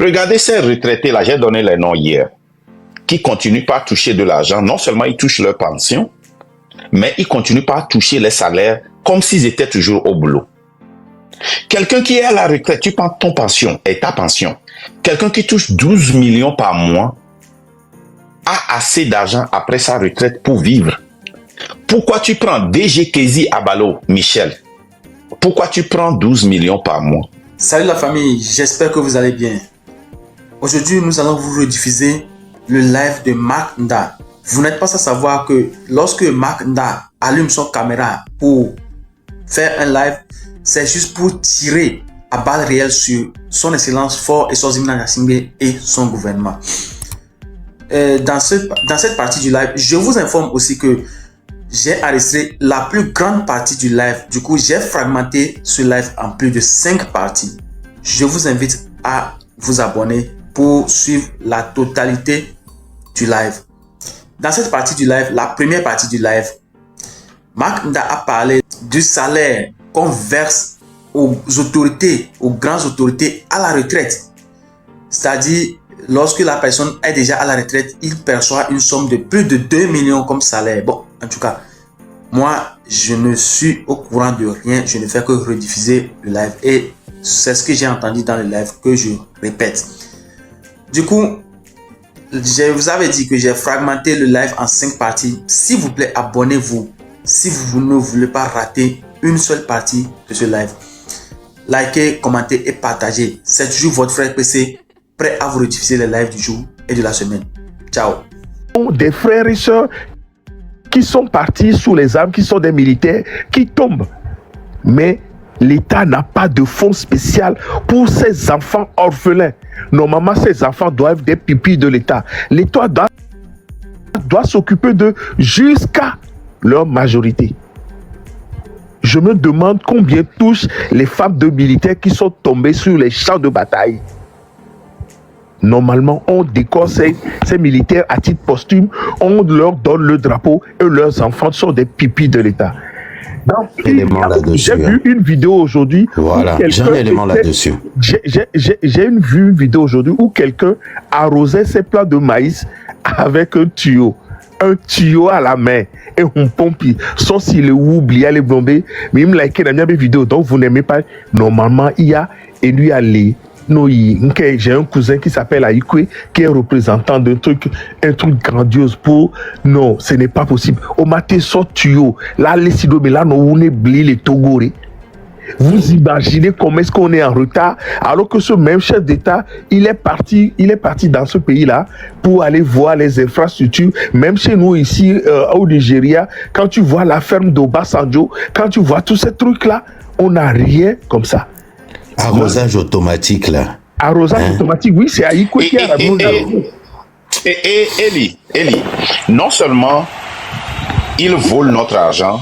Regardez ces retraités-là, j'ai donné les noms hier, qui continuent pas à toucher de l'argent. Non seulement ils touchent leur pension, mais ils continuent pas à toucher les salaires comme s'ils étaient toujours au boulot. Quelqu'un qui est à la retraite, tu prends ton pension et ta pension. Quelqu'un qui touche 12 millions par mois a assez d'argent après sa retraite pour vivre. Pourquoi tu prends DG Kezi Abalo, Michel? Pourquoi tu prends 12 millions par mois? Salut la famille, j'espère que vous allez bien. Aujourd'hui, nous allons vous rediffuser le live de Mark Nda. Vous n'êtes pas sans savoir que lorsque Mark Nda allume son caméra pour faire un live, c'est juste pour tirer à balles réelles sur son excellence Faure Eswazimana Gnassingbe et son gouvernement. Dans cette partie du live, je vous informe aussi que j'ai enregistré la plus grande partie du live. Du coup, j'ai fragmenté ce live en plus de 5 parties. Je vous invite à vous abonner pour suivre la totalité du live. Dans cette partie du live, la première partie du live, Mark Nda a parlé du salaire qu'on verse aux autorités, aux grandes autorités à la retraite. C'est-à-dire, lorsque la personne est déjà à la retraite, il perçoit une somme de plus de 2 millions comme salaire. Bon, en tout cas, moi, je ne suis au courant de rien. Je ne fais que rediffuser le live. Et c'est ce que j'ai entendu dans le live que je répète. Du coup, je vous avais dit que j'ai fragmenté le live en 5 parties. S'il vous plaît, abonnez-vous. Si vous ne voulez pas rater une seule partie de ce live, likez, commentez et partagez. C'est toujours votre frère PC, prêt à vous rediffuser les lives du jour et de la semaine. Ciao. Des frères et sœurs qui sont partis sous les armes, qui sont des militaires, qui tombent. Mais l'État n'a pas de fonds spécial pour ces enfants orphelins. Normalement, ces enfants doivent être des pupilles de l'État. L'État doit s'occuper d'eux jusqu'à leur majorité. Je me demande combien touchent les femmes de militaires qui sont tombées sur les champs de bataille. Normalement, on décore ces militaires à titre posthume, on leur donne le drapeau et leurs enfants sont des pipis de l'État. J'ai vu une vidéo aujourd'hui. Voilà, j'ai un élément là-dessus. J'ai vu une vidéo aujourd'hui où quelqu'un arrosait ses plats de maïs avec un tuyau à la main et on pompe. Sauf si le oublie les blondés, mais il me like la vidéo, donc vous n'aimez pas. Normalement, il y a et lui aller. Non, j'ai un cousin qui s'appelle Aïkwe, qui est représentant d'un truc, un truc grandiose pour. Non, ce n'est pas possible. Au matin, son tuyau. Là, les sido, mais là, on est blé les Togoré. Vous imaginez comment est-ce qu'on est en retard, alors que ce même chef d'État, il est parti dans ce pays-là pour aller voir les infrastructures. Même chez nous ici au Nigeria, quand tu vois la ferme d'Obasanjo, quand tu vois tous ces trucs-là, on n'a rien comme ça. Arrosage automatique là. Arrosage automatique, oui, c'est Aïkwe qui a ramené. Et Eli, non seulement ils volent notre argent,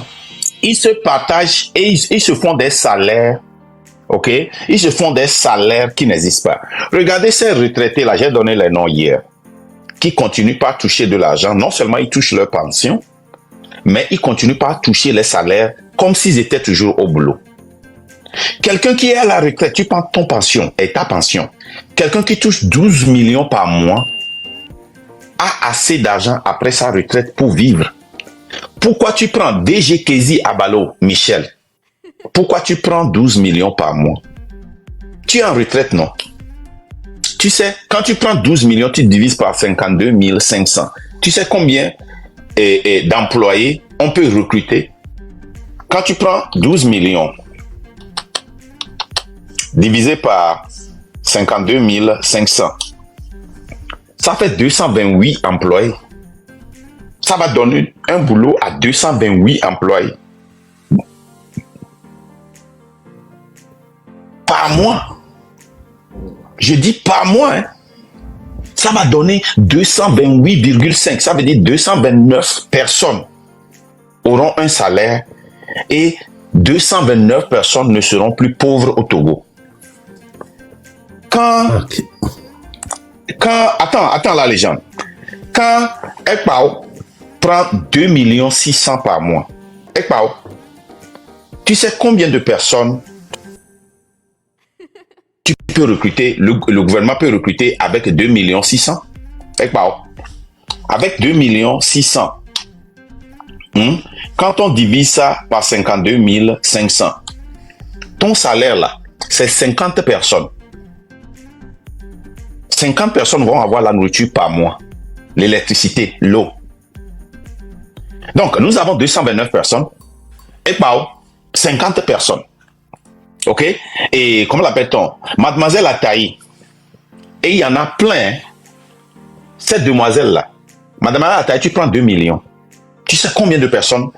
ils se partagent et ils se font des salaires, ok? Ils se font des salaires qui n'existent pas. Regardez ces retraités-là, j'ai donné les noms hier, qui continuent pas à toucher de l'argent. Non seulement ils touchent leur pension, mais ils continuent pas à toucher les salaires comme s'ils étaient toujours au boulot. Quelqu'un qui est à la retraite, tu prends ton pension et ta pension. Quelqu'un qui touche 12 millions par mois a assez d'argent après sa retraite pour vivre. Pourquoi tu prends DG Kezi Abalo, Michel? Pourquoi tu prends 12 millions par mois? Tu es en retraite, non? Tu sais, quand tu prends 12 millions, tu divises par 52 500. Tu sais combien d'employés on peut recruter? Quand tu prends 12 millions, divisé par 52 500, ça fait 228 employés. Ça va donner un boulot à 228 employés. Par mois. Je dis par mois. Hein. Ça va donner 228,5. Ça veut dire 229 personnes auront un salaire et 229 personnes ne seront plus pauvres au Togo. Attends la légende. Quand Ekpao prend 2 600 000 par mois, Ekpao, tu sais combien de personnes tu peut recruter, le gouvernement peut recruter avec 2 600 000. Avec 2 600 000. Quand on divise ça par 52 500, ton salaire là, c'est 50 personnes. 50 personnes vont avoir la nourriture par mois, l'électricité, l'eau. Donc, nous avons 229 personnes et par 50 personnes. OK? Et comment l'appelle-t-on? Mademoiselle Ataï. Et il y en a plein. Cette demoiselle-là, Mademoiselle Ataï, tu prends 2 millions. Tu sais combien de personnes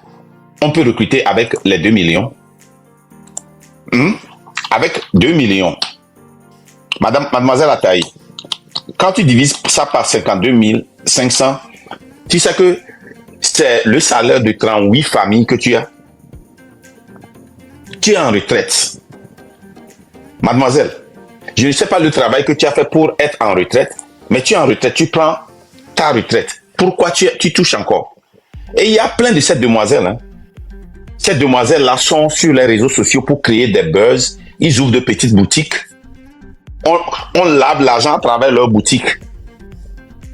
on peut recruter avec les 2 millions? Avec 2 millions. Mademoiselle Ataï, quand tu divises ça par 52 500, tu sais que c'est le salaire de 38 familles que tu as. Tu es en retraite. Mademoiselle, je ne sais pas le travail que tu as fait pour être en retraite, mais tu es en retraite, tu prends ta retraite. Pourquoi tu touches encore? Et il y a plein de ces demoiselles. Hein. Ces demoiselles-là sont sur les réseaux sociaux pour créer des buzz. Ils ouvrent de petites boutiques. On lave l'argent à travers leurs boutiques.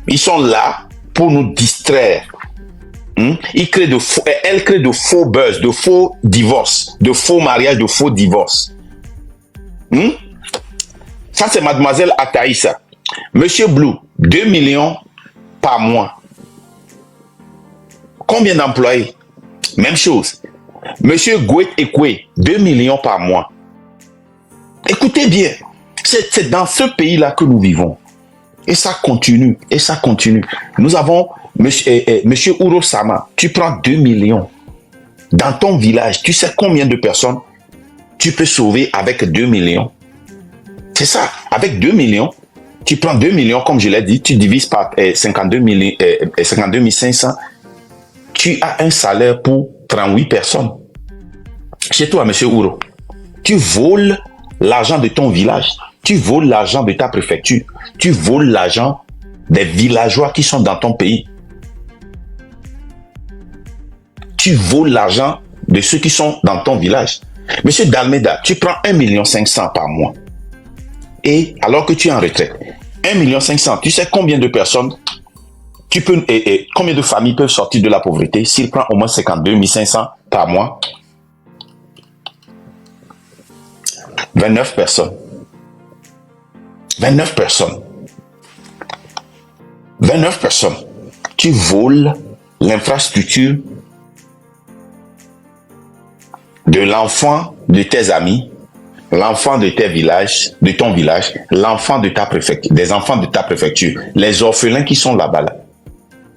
Ils sont là pour nous distraire. Elles créent de faux buzz, de faux divorces, de faux mariages, de faux divorces. Ça, c'est Mademoiselle Ataïsa. Monsieur Blue, 2 millions par mois. Combien d'employés? Même chose. Monsieur Gouet Ekwe, 2 millions par mois. Écoutez bien, c'est dans ce pays-là que nous vivons. Et ça continue, et ça continue. Nous avons Monsieur Urosama, tu prends 2 millions. Dans ton village, tu sais combien de personnes tu peux sauver avec 2 millions? C'est ça, avec 2 millions, tu prends 2 millions, comme je l'ai dit, tu divises par 52 500, tu as un salaire pour 38 personnes. Chez toi, monsieur Ouro, tu voles l'argent de ton village, tu voles l'argent de ta préfecture, tu voles l'argent des villageois qui sont dans ton pays. Tu voles l'argent de ceux qui sont dans ton village. Monsieur Dalmeda, tu prends 1 500 000 par mois. Et alors que tu es en retraite, 1 500 000, tu sais combien de personnes combien de familles peuvent sortir de la pauvreté s'il prend au moins 52 500 par mois? 29 personnes. 29 personnes. 29 personnes. Tu voles l'infrastructure de l'enfant de tes amis, l'enfant de tes villages, de ton village, l'enfant de ta préfecture, des enfants de ta préfecture, les orphelins qui sont là-bas. Là.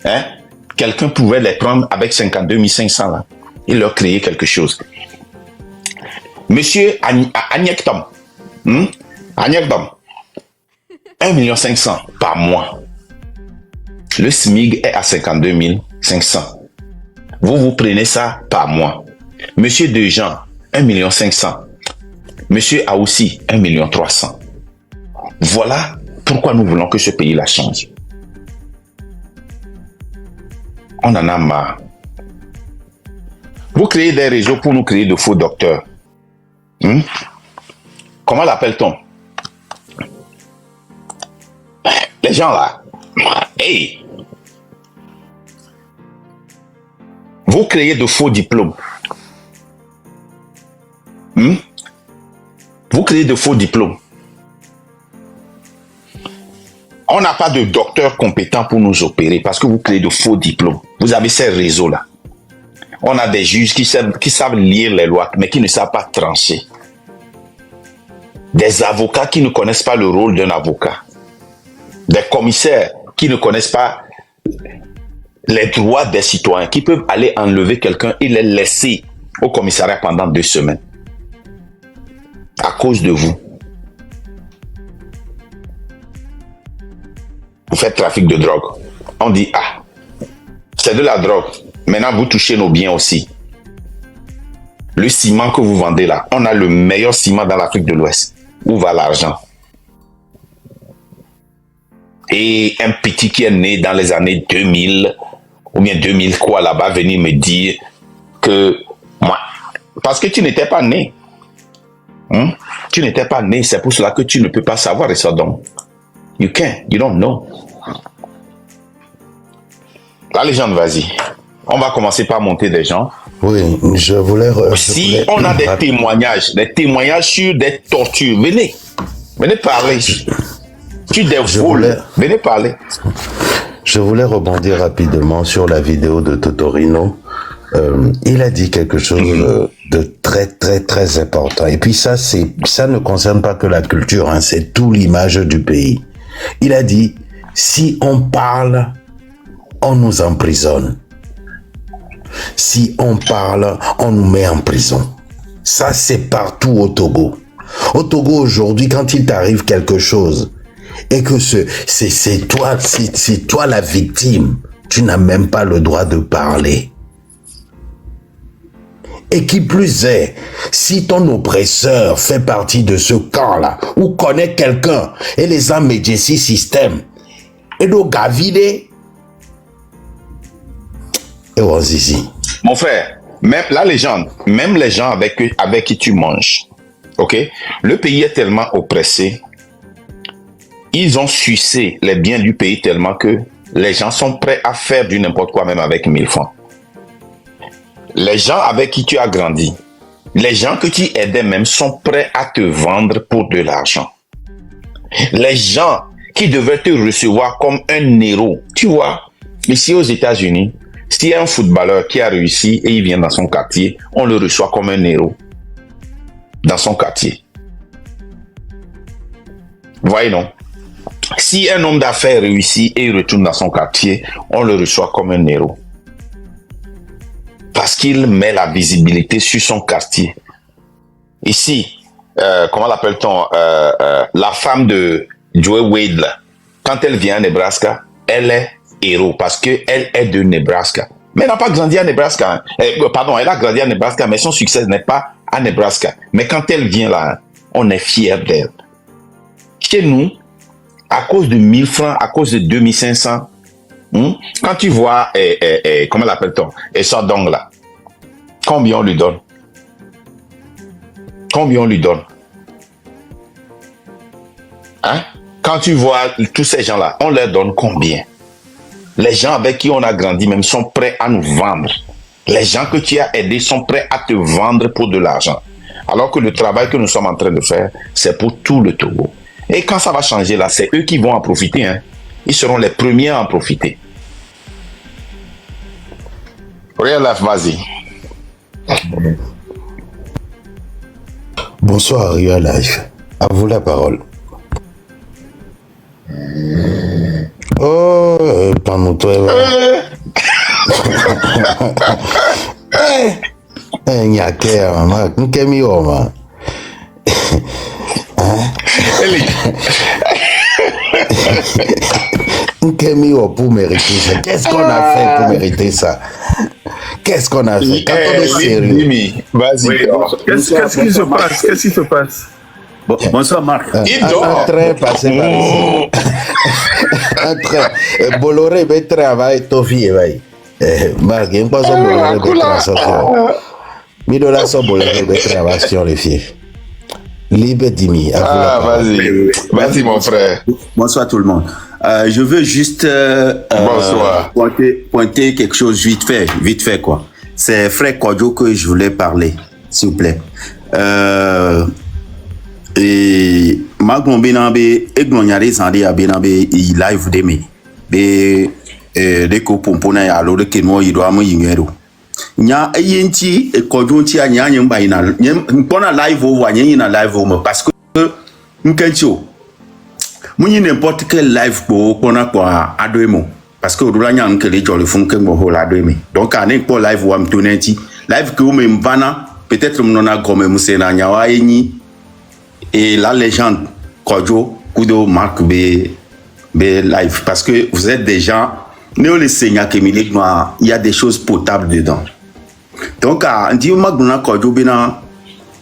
Hein? Quelqu'un pouvait les prendre avec 52 500 là, et leur créer quelque chose. Monsieur Agnektom, Agnektom, 1 500 000 par mois. Le SMIG est à 52 500. Vous prenez ça par mois. Monsieur Dejean, 1 500 000. Monsieur Aoussi, 1 300 000. Voilà pourquoi nous voulons que ce pays-là change. On en a marre. Vous créez des réseaux pour nous créer de faux docteurs. Comment l'appelle-t-on? Les gens là. Hey! Vous créez de faux diplômes. Vous créez de faux diplômes. On n'a pas de docteur compétent pour nous opérer parce que vous créez de faux diplômes. Vous avez ces réseaux-là. On a des juges qui savent lire les lois, mais qui ne savent pas trancher. Des avocats qui ne connaissent pas le rôle d'un avocat. Des commissaires qui ne connaissent pas les droits des citoyens, qui peuvent aller enlever quelqu'un et les laisser au commissariat pendant 2 semaines. À cause de vous. Vous faites trafic de drogue. On dit, c'est de la drogue. Maintenant, vous touchez nos biens aussi. Le ciment que vous vendez là, on a le meilleur ciment dans l'Afrique de l'Ouest. Où va l'argent? Et un petit qui est né dans les années 2000, ou bien 2000 quoi là-bas, venir me dire que moi, parce que tu n'étais pas né. Tu n'étais pas né, c'est pour cela que tu ne peux pas savoir et ça donc. You don't know. La légende, vas-y. On va commencer par monter des gens. Oui, Si on a des témoignages sur des tortures, venez parler. Sur des vols, venez parler. Je voulais rebondir rapidement sur la vidéo de Totorino. Il a dit quelque chose de très très très important. Et puis ça ne concerne pas que la culture, hein, c'est tout l'image du pays. Il a dit, si on parle, on nous emprisonne. Si on parle, on nous met en prison. Ça, c'est partout au Togo. Au Togo, aujourd'hui, quand il t'arrive quelque chose, et que c'est toi la victime, tu n'as même pas le droit de parler. Et qui plus est, si ton oppresseur fait partie de ce camp-là, ou connaît quelqu'un, et les a médiécis système, et donc gavide, et on ici. Mon frère, même la légende, même les gens avec qui tu manges, ok? Le pays est tellement oppressé, ils ont sucé les biens du pays tellement que les gens sont prêts à faire du n'importe quoi même avec 1000 francs. Les gens avec qui tu as grandi, les gens que tu aidais même sont prêts à te vendre pour de l'argent. Les gens qui devaient te recevoir comme un héros, tu vois, ici aux États-Unis, s'il y a un footballeur qui a réussi et il vient dans son quartier, on le reçoit comme un héros dans son quartier. Voyez non? Si un homme d'affaires réussit et il retourne dans son quartier, on le reçoit comme un héros. Parce qu'il met la visibilité sur son quartier. Ici, comment l'appelle-t-on, la femme de Joe Wade, là, quand elle vient à Nebraska, elle est héros parce qu'elle est de Nebraska. Mais elle n'a pas grandi à Nebraska. Hein. Pardon, elle a grandi à Nebraska, mais son succès n'est pas à Nebraska. Mais quand elle vient là, on est fiers d'elle. Chez nous, à cause de 1000 francs, à cause de 2500, quand tu vois, comment l'appelle-t-on, et ça donc là, combien on lui donne? Combien on lui donne? Hein? Quand tu vois tous ces gens-là, on leur donne combien? Les gens avec qui on a grandi même sont prêts à nous vendre. Les gens que tu as aidés sont prêts à te vendre pour de l'argent. Alors que le travail que nous sommes en train de faire, c'est pour tout le Togo. Et quand ça va changer là, c'est eux qui vont en profiter. Hein. Ils seront les premiers à en profiter. Real Life, vas-y. Bonsoir Real Life. À vous la parole. Oh, panouto. Nyake, maman. Nkemi oma. Nkemi pour mériter ça. Qu'est-ce qu'on a fait pour mériter ça? Qu'est-ce qu'on a fait? Quand on est sérieux. Vas-y. Qu'est-ce qui se passe? Qu'est-ce qui se passe? Bonsoir Marc. Un train passé par ici. Un train. Bolloré va travailler Tofi. Marc, il n'y a pas de Bolloré va transaction. 1000 $ sont Bolloré va transaction les filles. Libre Dimi. Vas-y. Vas-y mon frère. Bonsoir tout le monde. Je veux juste pointer quelque chose vite fait quoi. C'est frère Kodjo que je voulais parler, s'il vous plaît. Et Magnon Benabe et Glonyare Zandi a Benabe il live de me. De ko pompona ya lo de kenmo yido amu yingero. Nya ayenti e Kodjo ti anya nyemba ina mpona live over nyina live over parce que nkencho muni n'importe quel live pour pona kwa adoemo parce que odula nya nkele jolly fun kengo ho la adoemi. Donc anen pour live wa mtonenti live que o me mvana peut-être mnona gome musena nya wa eni. Et la légende Kodjo Kudo Marc B live parce que vous êtes des gens néo les seigneurs qui il y a des choses potables dedans. Donc on dit Magna Kodjo bena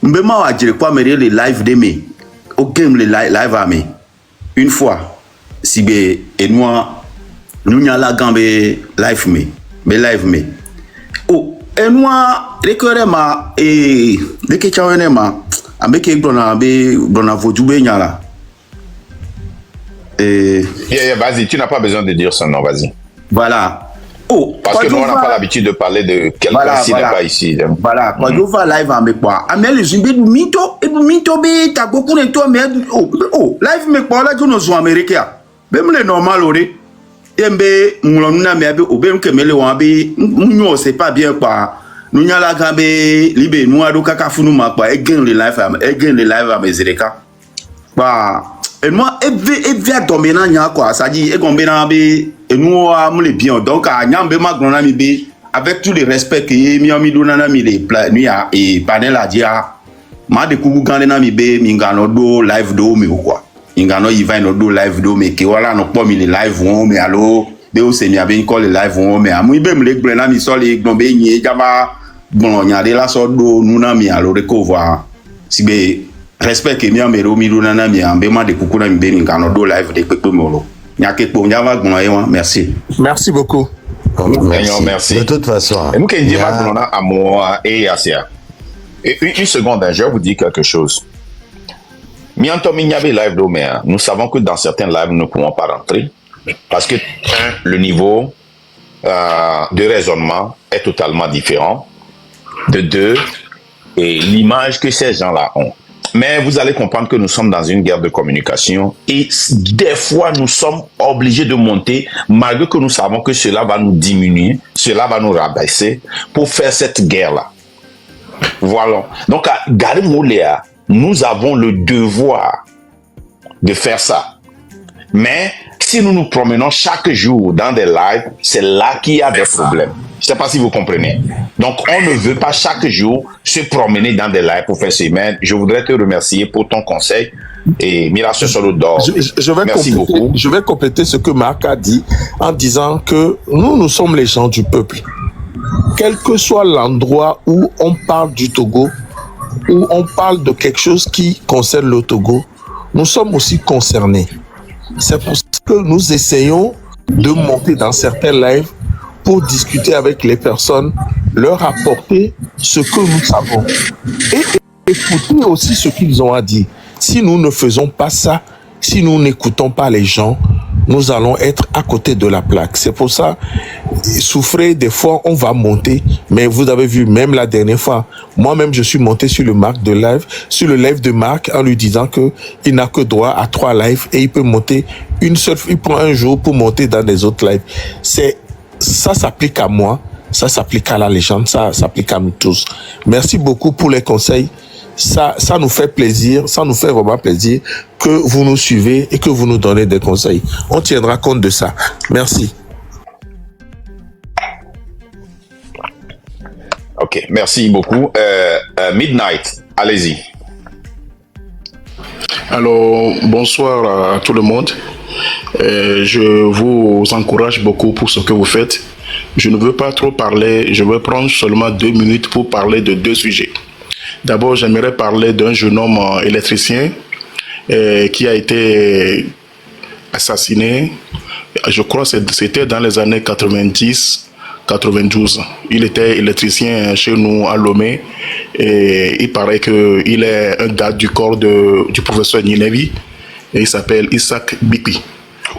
mbema wa dire quoi mais les live de me au game les live à me une fois si be et moi nous nya la gambe live me live me oh et moi les ma et les questions ma ameke dona be dona vodube nyala. Vas-y, tu n'as pas besoin de dire son nom, vas-y. Voilà. Oh, parce que nous, on n'a pas l'habitude de parler de quelqu'un s'il n'est pas ici. Voilà, quand je vais live avec quoi. Amel, je vais minto, be, ta goku ne toi, mais oh, live me quoi là, je ne suis américain. Même les normal, ori. Embe, moulonna, mais abe, obem que me le wabi, nous, c'est pas bien quoi. Nous n'y a la gabe, libé, nous a do kaka funu ma quoi, et gain le live à mes zereka. Bah. Et moi, et via dominant nya quoi, ça dit, et combien et nous avons les bien. Donc, à Nyambe Magnonami B, avec tout le respect que Miami Donanami les plats, nuya et panel à dia, ma de Kougou Gandenami B, Mingano do live do me ou quoi. Mingano il va no do live do me, que voilà, no pas mi les live on, mais allo, Béo c'est bien bien call les live on, mais à moi, ben les grenami sol les gnombe n'y java, bon, y a des la sorte do, nous n'a mi allo recover. Si bé, respect que miam et Romi Lunana mi ambema de Kukuna Mbeni Ngano do live de Pepe Molo. Nyake po nyava gnoyewa, merci. Merci beaucoup. Merci. De toute façon. Et nous, qui disons à moi et à Sia. Une seconde, je vais vous dire quelque chose. Mianto Minyabe live d'Omer, nous savons que dans certains lives, nous ne pouvons pas rentrer. Parce que, le niveau de raisonnement est totalement différent. De deux, et l'image que ces gens-là ont. Mais vous allez comprendre que nous sommes dans une guerre de communication et des fois nous sommes obligés de monter malgré que nous savons que cela va nous diminuer, cela va nous rabaisser pour faire cette guerre-là. Voilà. Donc à Garimouléa, nous avons le devoir de faire ça. Mais si nous nous promenons chaque jour dans des lives, c'est là qu'il y a des problèmes. Je ne sais pas si vous comprenez. Donc, on ne veut pas chaque jour se promener dans des lives pour faire ces mails. Je voudrais te remercier pour ton conseil. Et Mira Solodor, merci beaucoup. Je vais compléter ce que Marc a dit en disant que nous sommes les gens du peuple. Quel que soit l'endroit où on parle du Togo, où on parle de quelque chose qui concerne le Togo, nous sommes aussi concernés. C'est pour ça que nous essayons de monter dans certains lives pour discuter avec les personnes, leur apporter ce que nous savons et écouter aussi ce qu'ils ont à dire. Si nous ne faisons pas ça, si nous n'écoutons pas les gens, nous allons être à côté de la plaque. C'est pour ça, souffrez, des fois on va monter, mais vous avez vu même la dernière fois, moi-même je suis monté sur le live de Marc en lui disant que il n'a que droit à 3 lives et il peut monter il prend un jour pour monter dans des autres lives. Ça s'applique à moi, ça s'applique à la légende, ça s'applique à nous tous. Merci beaucoup pour les conseils. Ça nous fait plaisir, ça nous fait vraiment plaisir que vous nous suivez et que vous nous donnez des conseils. On tiendra compte de ça. Merci. Ok, merci beaucoup. Midnight, allez-y. Alors, bonsoir à tout le monde. Je vous encourage beaucoup pour ce que vous faites. Je ne veux pas trop parler, je veux prendre seulement 2 minutes pour parler de 2 sujets. D'abord, j'aimerais parler d'un jeune homme électricien qui a été assassiné. Je crois que c'était dans les années 90-92. Il était électricien chez nous à Lomé et il paraît qu'il est un garde du corps du professeur Ninevi et il s'appelle Isaac Bipi.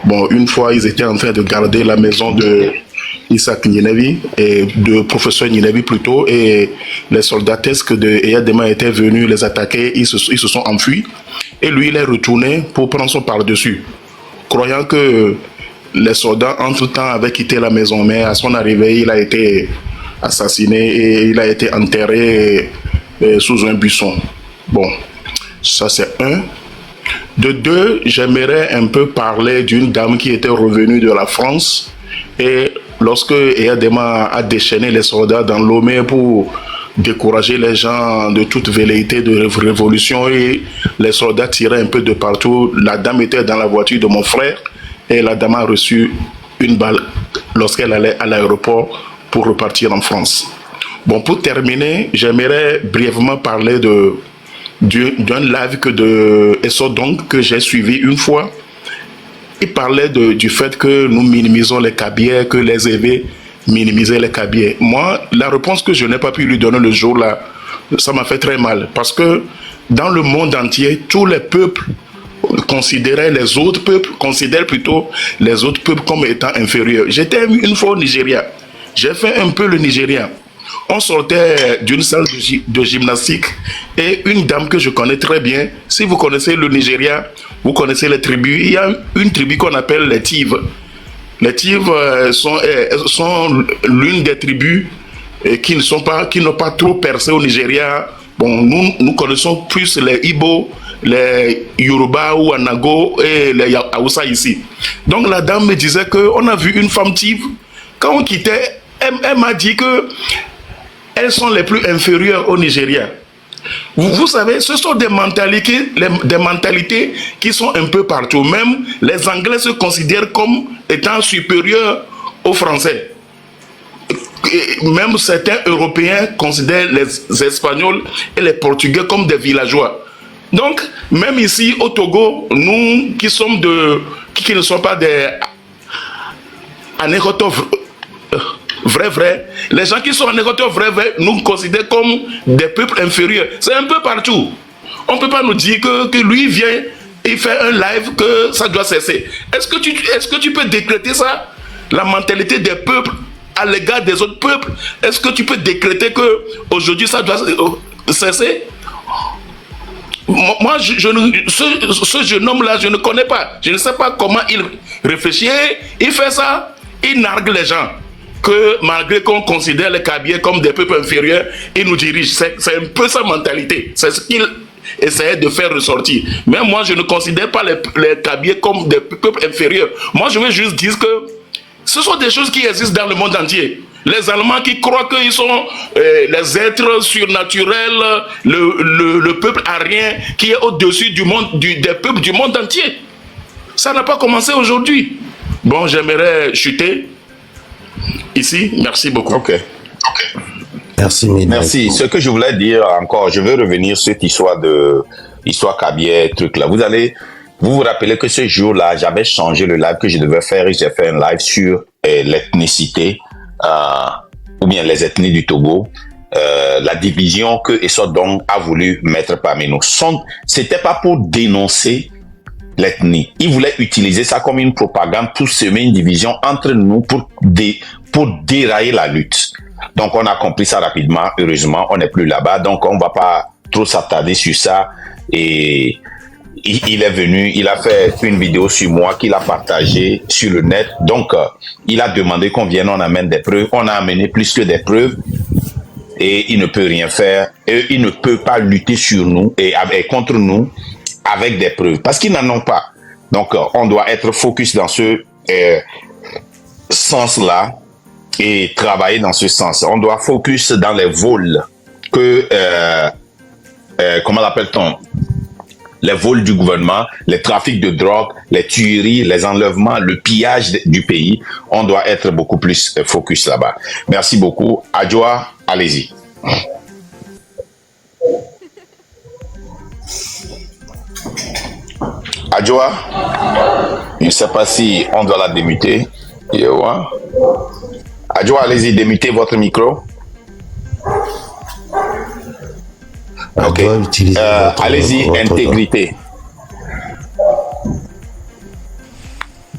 Bon, une fois, ils étaient en train de garder la maison de Isaac Ninevi et de professeur Ninevi plutôt, et les soldatesques de Eyadema étaient venus les attaquer, ils se sont enfuis et lui il est retourné pour prendre son par-dessus, croyant que les soldats entre-temps avaient quitté la maison, mais à son arrivée il a été assassiné et il a été enterré sous un buisson. Bon, ça c'est un. De deux, j'aimerais un peu parler d'une dame qui était revenue de la France et lorsque Eyadema a déchaîné les soldats dans Lomé pour décourager les gens de toute velléité de révolution et les soldats tiraient un peu de partout, la dame était dans la voiture de mon frère et la dame a reçu une balle lorsqu'elle allait à l'aéroport pour repartir en France. Bon, pour terminer, j'aimerais brièvement parler d'un live de Essodong que j'ai suivi une fois. Il parlait du fait que nous minimisons les cabiais, que les EV minimisaient les cabiais. Moi, la réponse que je n'ai pas pu lui donner le jour-là, ça m'a fait très mal. Parce que dans le monde entier, tous les peuples considèrent plutôt les autres peuples comme étant inférieurs. J'étais une fois au Nigeria. J'ai fait un peu le Nigeria. On sortait d'une salle de gymnastique et une dame que je connais très bien, si vous connaissez le Nigeria, vous connaissez les tribus, il y a une tribu qu'on appelle les Tiv. Les Tiv sont l'une des tribus qui n'ont pas trop percé au Nigeria. Bon, nous connaissons plus les Ibo, les Yoruba ou Anago et les Hausa ici. Donc la dame me disait qu'on a vu une femme Tiv. Quand on quittait, elle m'a dit que elles sont les plus inférieures au Nigeria. Vous savez, ce sont des mentalités qui sont un peu partout. Même les Anglais se considèrent comme étant supérieurs aux Français. Et même certains Européens considèrent les Espagnols et les Portugais comme des villageois. Donc, même ici au Togo, nous qui ne sommes pas des anécotov vrai, les gens qui sont anécotov vrai, nous considèrent comme des peuples inférieurs. C'est un peu partout. On ne peut pas nous dire que lui vient et fait un live que ça doit cesser. Est-ce que tu peux décréter ça? La mentalité des peuples à l'égard des autres peuples, est-ce que tu peux décréter que aujourd'hui ça doit cesser? Moi, ce jeune homme-là, je ne connais pas. Je ne sais pas comment il réfléchit. Il fait ça, il nargue les gens. Que malgré qu'on considère les Kabyles comme des peuples inférieurs, il nous dirige. C'est un peu sa mentalité. C'est ce qu'il essayait de faire ressortir. Mais moi, je ne considère pas les Kabyles comme des peuples inférieurs. Moi, je veux juste dire que ce sont des choses qui existent dans le monde entier. Les Allemands qui croient qu'ils sont les êtres surnaturels, le peuple arien qui est au-dessus des peuples du monde entier. Ça n'a pas commencé aujourd'hui. Bon, j'aimerais chuter ici. Merci beaucoup. Ok. Merci, Midnight. Merci. Ce que je voulais dire encore, je veux revenir sur cette histoire Kabylie, truc là. Vous rappelez que ce jour-là, j'avais changé le live que je devais faire et j'ai fait un live sur l'ethnicité ou bien les ethnies du Togo, la division que Essodong a voulu mettre parmi nous. C'était pas pour dénoncer l'ethnie. Il voulait utiliser ça comme une propagande pour semer une division entre nous pour dérailler la lutte. Donc on a compris ça rapidement. Heureusement, on n'est plus là-bas. Donc on va pas trop s'attarder sur ça. Et il est venu, il a fait une vidéo sur moi qu'il a partagée sur le net. Donc il a demandé qu'on vienne, on amène des preuves. On a amené plus que des preuves. Et il ne peut rien faire. Et il ne peut pas lutter sur nous et contre nous avec des preuves, parce qu'ils n'en ont pas. Donc, on doit être focus dans ce sens-là et travailler dans ce sens. On doit focus dans les vols que, comment l'appelle-t-on? Les vols du gouvernement, les trafics de drogue, les tueries, les enlèvements, le pillage du pays. On doit être beaucoup plus focus là-bas. Merci beaucoup. Adjoa, allez-y. Adjoa, je ne sais pas si on doit la démuter. Adjoa, allez-y, démutez votre micro. Ok. Allez-y, intégrité.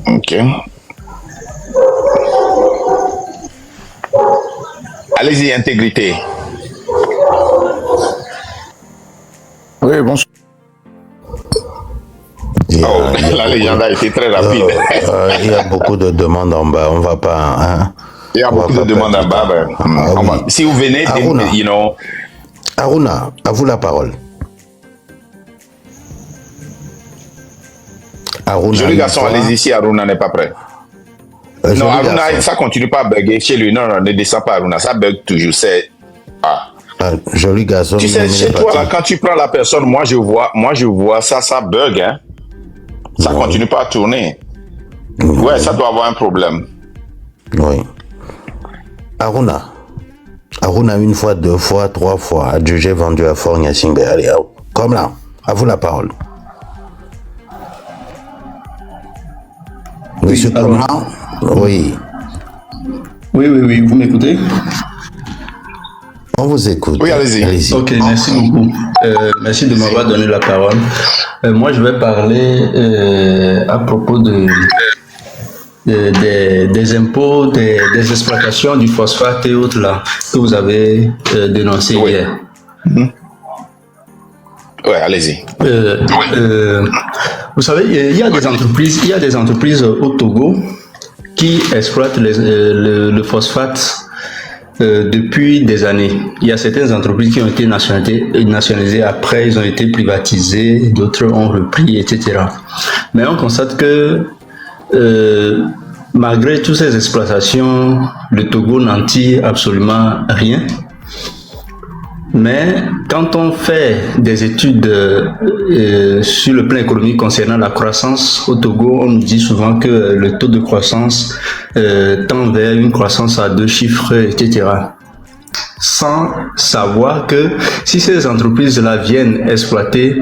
Ok. Allez-y, intégrité. Oui, bonsoir. La légende a été très rapide. Il y a beaucoup de demandes en bas. On va pas. Hein, il y a beaucoup de demandes en bas. Oui. Si vous venez, Aruna, à vous la parole. Aruna, joli garçon, allez-y si Aruna n'est pas prêt. Non, Aruna, garçon. Ça continue pas à bugger chez lui. Non, ne descends pas, Aruna. Ça bug toujours. C'est. Joli garçon. Tu sais, chez toi, là, quand tu prends la personne, moi je vois ça bug, hein. Ça continue pas à tourner. Ouais, ça doit avoir un problème. Oui. Aruna, une fois, deux fois, trois fois, adjugé, vendu à Fort Nyasingbe. Allez, comme là, à vous la parole. Monsieur Aruna. Oui. Oui, vous m'écoutez? On vous écoute. Oui, allez-y. Allez-y. Ok, merci beaucoup. Merci de m'avoir donné la parole. Moi, je vais parler à propos des impôts, des exploitations du phosphate et autres là que vous avez dénoncé Oui. hier. Ouais, allez-y. Vous savez, il y a des entreprises au Togo qui exploitent le phosphate depuis des années. Il y a certaines entreprises qui ont été nationalisées, après ils ont été privatisées, d'autres ont repris, etc. Mais on constate que malgré toutes ces exploitations, le Togo n'en tire absolument rien. Mais quand on fait des études sur le plan économique concernant la croissance au Togo, on nous dit souvent que le taux de croissance tend vers une croissance à 2 chiffres, etc. Sans savoir que si ces entreprises-là viennent exploiter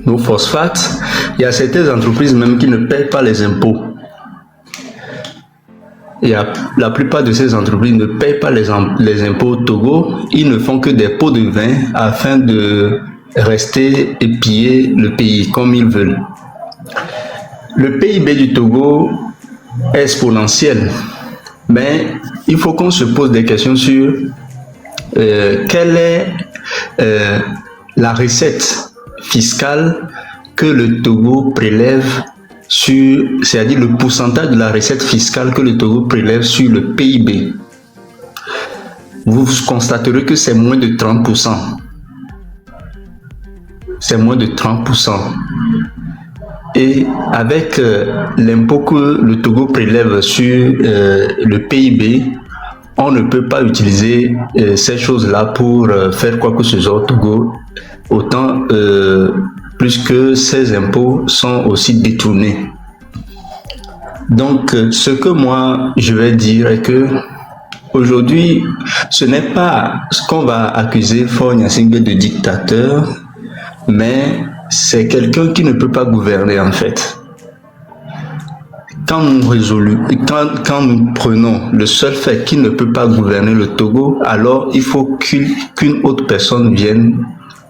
nos phosphates, il y a certaines entreprises même qui ne paient pas les impôts. Et la plupart de ces entreprises ne payent pas les impôts au Togo. Ils ne font que des pots de vin afin de rester et piller le pays comme ils veulent. Le PIB du Togo est exponentiel, mais il faut qu'on se pose des questions sur quelle est la recette fiscale que le Togo prélève c'est-à-dire le pourcentage de la recette fiscale que le Togo prélève sur le PIB. Vous constaterez que c'est moins de 30%. C'est moins de 30%. Et avec l'impôt que le Togo prélève sur le PIB, on ne peut pas utiliser ces choses-là pour faire quoi que ce soit au Togo. Autant plus que ces impôts sont aussi détournés. Donc, ce que moi, je vais dire est que aujourd'hui, ce n'est pas ce qu'on va accuser Faure Gnassingbé de dictateur, mais c'est quelqu'un qui ne peut pas gouverner en fait. Quand nous prenons le seul fait qu'il ne peut pas gouverner le Togo, alors il faut qu'une autre personne vienne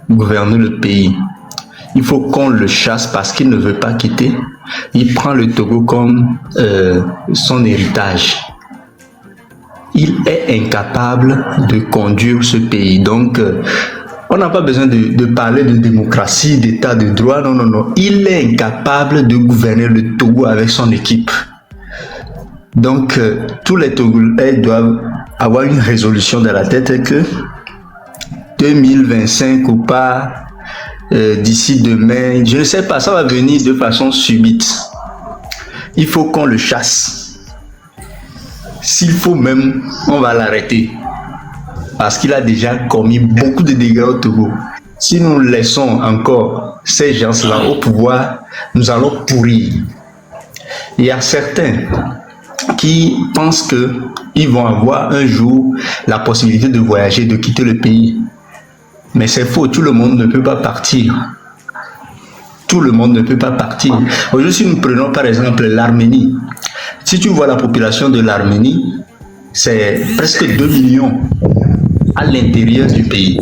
gouverner le pays. Il faut qu'on le chasse parce qu'il ne veut pas quitter. Il prend le Togo comme son héritage. Il est incapable de conduire ce pays. Donc, on n'a pas besoin de parler de démocratie, d'état de droit. Non, non, non. Il est incapable de gouverner le Togo avec son équipe. Donc, tous les Togolais doivent avoir une résolution dans la tête que 2025 ou pas, d'ici demain, je ne sais pas, ça va venir de façon subite. Il faut qu'on le chasse. S'il faut même, on va l'arrêter. Parce qu'il a déjà commis beaucoup de dégâts au Togo. Si nous laissons encore ces gens-là au pouvoir, nous allons pourrir. Il y a certains qui pensent qu'ils vont avoir un jour la possibilité de voyager, de quitter le pays. Mais c'est faux, tout le monde ne peut pas partir. Tout le monde ne peut pas partir. Aujourd'hui, si nous prenons par exemple l'Arménie, si tu vois la population de l'Arménie, c'est presque 2 millions à l'intérieur du pays.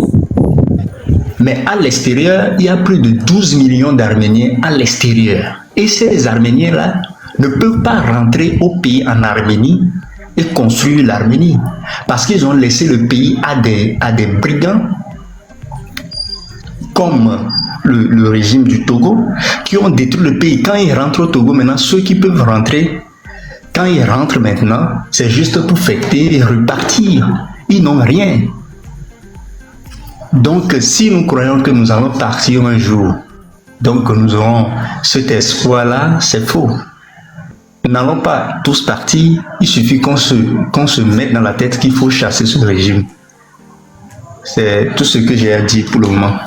Mais à l'extérieur, il y a plus de 12 millions d'Arméniens à l'extérieur. Et ces Arméniens-là ne peuvent pas rentrer au pays en Arménie et construire l'Arménie. Parce qu'ils ont laissé le pays à des brigands comme le régime du Togo, qui ont détruit le pays. Quand ils rentrent au Togo, maintenant, ceux qui peuvent rentrer, quand ils rentrent maintenant, c'est juste pour fêter et repartir. Ils n'ont rien. Donc, si nous croyons que nous allons partir un jour, donc nous aurons cet espoir-là, c'est faux. Nous n'allons pas tous partir, il suffit qu'on se mette dans la tête qu'il faut chasser ce régime. C'est tout ce que j'ai à dire pour le moment.